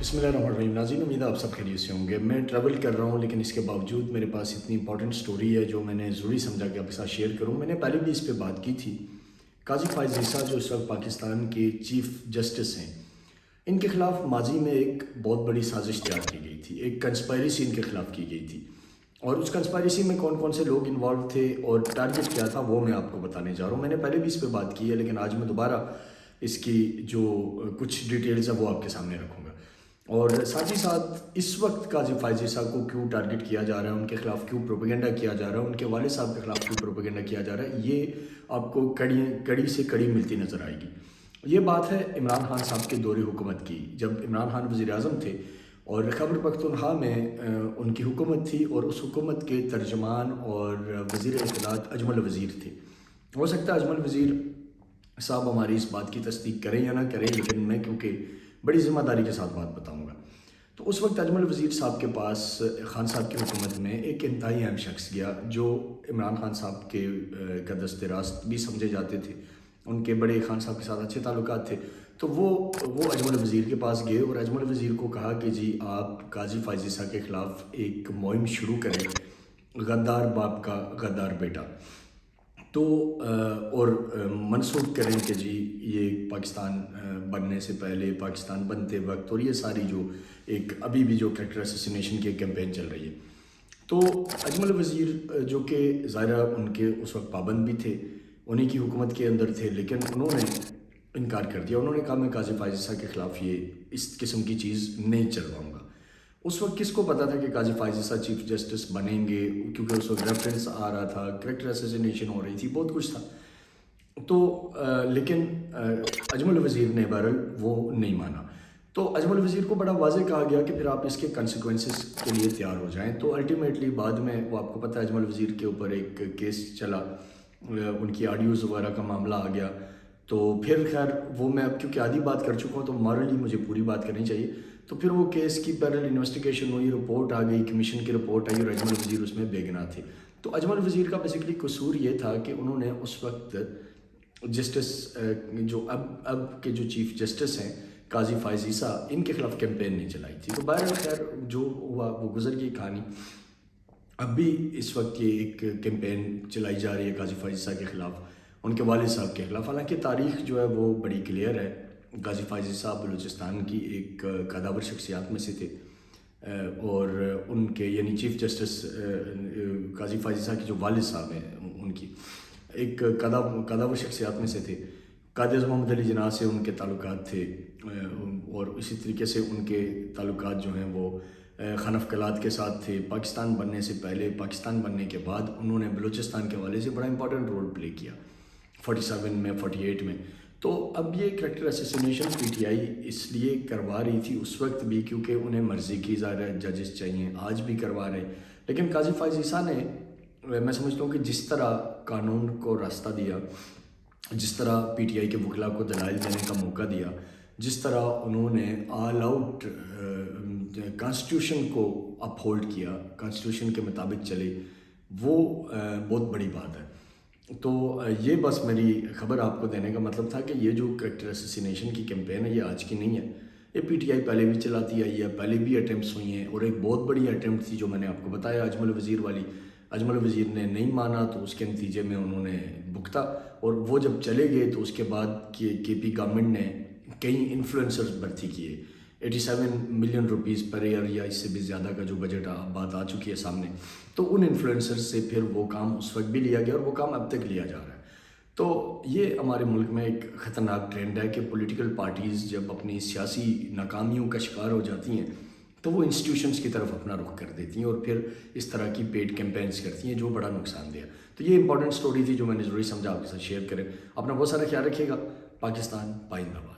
بسم اللہ الرحمن الرحیم. ناظرین امید ہے آپ سب خیریت سے ہوں گے. میں ٹریول کر رہا ہوں لیکن اس کے باوجود میرے پاس اتنی امپورٹنٹ سٹوری ہے جو میں نے ضروری سمجھا کہ آپ کے ساتھ شیئر کروں. میں نے پہلے بھی اس پہ بات کی تھی. قاضی فائز عیسیٰ جو اس وقت پاکستان کے چیف جسٹس ہیں، ان کے خلاف ماضی میں ایک بہت بڑی سازش تیار کی گئی تھی، ایک کنسپائریسی ان کے خلاف کی گئی تھی. اور اس کنسپائریسی میں کون کون سے لوگ انوالو تھے اور ٹارگٹ کیا تھا وہ میں آپ کو بتانے جا رہا ہوں. میں نے پہلے بھی اس پہ بات کی ہے لیکن آج میں دوبارہ اس کی جو کچھ ڈیٹیلز ہیں وہ آپ کے سامنے رکھوں گا. اور ساتھ ہی ساتھ اس وقت قاضی فائز عیسیٰ کو کیوں ٹارگٹ کیا جا رہا ہے، ان کے خلاف کیوں پروپیگنڈا کیا جا رہا ہے، ان کے والد صاحب کے خلاف کیوں پروپیگنڈا کیا جا رہا ہے، یہ آپ کو کڑی سے کڑی ملتی نظر آئے گی. یہ بات ہے عمران خان صاحب کے دور حکومت کی، جب عمران خان وزیر اعظم تھے اور خیبر پختونخوا میں ان کی حکومت تھی اور اس حکومت کے ترجمان اور وزیر اطلاعات اجمل وزیر تھے. ہو سکتا ہے اجمل وزیر صاحب ہماری اس بات کی تصدیق کریں یا نہ کریں، لیکن میں کیونکہ بڑی ذمہ داری کے ساتھ بات بتاؤں گا. تو اس وقت اجمل وزیر صاحب کے پاس خان صاحب کی حکومت میں ایک انتہائی اہم شخص گیا جو عمران خان صاحب کے کا دست راست بھی سمجھے جاتے تھے، ان کے بڑے خان صاحب کے ساتھ اچھے تعلقات تھے. تو وہ اجمل وزیر کے پاس گئے اور اجمل وزیر کو کہا کہ جی آپ قاضی فائز عیسیٰ کے خلاف ایک مہم شروع کریں، غدار باپ کا غدار بیٹا. تو اور منسوخ کریں کہ جی یہ پاکستان بننے سے پہلے، پاکستان بنتے وقت، اور یہ ساری جو ایک ابھی بھی جو کریکٹر اسیسینیشن کی کیمپین چل رہی ہے. تو اجمل وزیر جو کہ ظاہرہ ان کے اس وقت پابند بھی تھے، انہیں کی حکومت کے اندر تھے، لیکن انہوں نے انکار کر دیا. انہوں نے کہا میں قاضی فائز عیسیٰ کے خلاف یہ اس قسم کی چیز نہیں چلواؤں گا. اس وقت کس کو پتا تھا کہ قاضی فائز عیسیٰ چیف جسٹس بنیں گے، کیونکہ اس وقت ریفرنس آ رہا تھا، کریکٹر اسیسینیشن ہو رہی تھی، بہت کچھ تھا. تو لیکن اجمل وزیر نے بہرحال وہ نہیں مانا. تو اجمل وزیر کو بڑا واضح کہا گیا کہ پھر آپ اس کے کنسیکوینسز کے لیے تیار ہو جائیں. تو الٹیمیٹلی بعد میں وہ آپ کو پتہ ہے اجمل وزیر کے اوپر ایک کیس چلا، ان کی آڈیوز وغیرہ کا معاملہ آ گیا. تو پھر خیر وہ میں اب کیونکہ آدھی بات کر چکا ہوں تو مارلی مجھے پوری بات کرنی چاہیے. تو پھر وہ کیس کی پیرل انویسٹیگیشن ہوئی، رپورٹ آ گئی، کمیشن کی رپورٹ آئی اور اجمل وزیر اس میں بے گناہ تھے. تو اجمل وزیر کا بیسیکلی قصور یہ تھا کہ انہوں نے اس وقت جسٹس جو اب کے جو چیف جسٹس ہیں قاضی فائز عیسیٰ، ان کے خلاف کیمپین نہیں چلائی تھی. تو بہرحال خیر جو ہوا وہ گزر گئی کہانی. اب بھی اس وقت یہ ایک کیمپین چلائی جا رہی ہے قاضی فائز عیسیٰ کے خلاف، ان کے والد صاحب کے خلاف. حالانکہ تاریخ جو ہے وہ بڑی کلیئر ہے. قاضی فائز عیسیٰ بلوچستان کی ایک قداور شخصیات میں سے تھے اور ان کے یعنی چیف جسٹس قاضی فائز عیسیٰ کے جو والد صاحب ہیں ان کی ایک قداور شخصیات میں سے تھے. قاضی اعظم محمد علی جناح سے ان کے تعلقات تھے اور اسی طریقے سے ان کے تعلقات جو ہیں وہ خانف کلات کے ساتھ تھے. پاکستان بننے سے پہلے، پاکستان بننے کے بعد انہوں نے بلوچستان کے حوالے سے بڑا امپورٹنٹ رول پلے کیا 47 میں، 48 میں. تو اب یہ character assassination P T I اس لیے کروا رہی تھی اس وقت بھی کیونکہ انہیں مرضی کی ظاہر ججز چاہیے، آج بھی کروا رہے. لیکن قاضی فائز عیسیٰ نے میں سمجھتا ہوں کہ جس طرح قانون کو راستہ دیا، جس طرح پی ٹی آئی کے وکلاء کو دلائل دینے کا موقع دیا، جس طرح انہوں نے آل آؤٹ کانسٹیٹیوشن کو اپ ہولڈ کیا، کانسٹیٹیوشن کے مطابق چلے، وہ بہت بڑی بات ہے. تو یہ بس میری خبر آپ کو دینے کا مطلب تھا کہ یہ جو کریکٹر اسیسینیشن کی کیمپین ہے یہ آج کی نہیں ہے. یہ پی ٹی آئی پہلے بھی چلاتی آئی ہے، پہلے بھی اٹیمپٹس ہوئی ہیں اور ایک بہت بڑی اٹیمپٹ تھی جو میں نے آپ کو بتایا اجمل وزیر والی. اجمل وزیر نے نہیں مانا تو اس کے نتیجے میں انہوں نے بھگتا اور وہ جب چلے گئے تو اس کے بعد کے پی گورنمنٹ نے کئی انفلوئنسرز بھرتی کیے. 87 ملین روپیز پر ایئر یا اس سے بھی زیادہ کا جو بجٹ بات آ چکی ہے سامنے. تو ان انفلوئنسرز سے پھر وہ کام اس وقت بھی لیا گیا اور وہ کام اب تک لیا جا رہا ہے. تو یہ ہمارے ملک میں ایک خطرناک ٹرینڈ ہے کہ پولیٹیکل پارٹیز جب اپنی سیاسی ناکامیوں کا شکار ہو جاتی ہیں تو وہ انسٹیٹیوشنز کی طرف اپنا رخ کر دیتی ہیں اور پھر اس طرح کی پیڈ کیمپینز کرتی ہیں جو بڑا نقصان دہ. تو یہ امپورٹنٹ سٹوری تھی جو میں نے ضروری سمجھا آپ کے ساتھ شیئر کریں. اپنا بہت سارا خیال رکھیے گا. پاکستان پائندہ باد.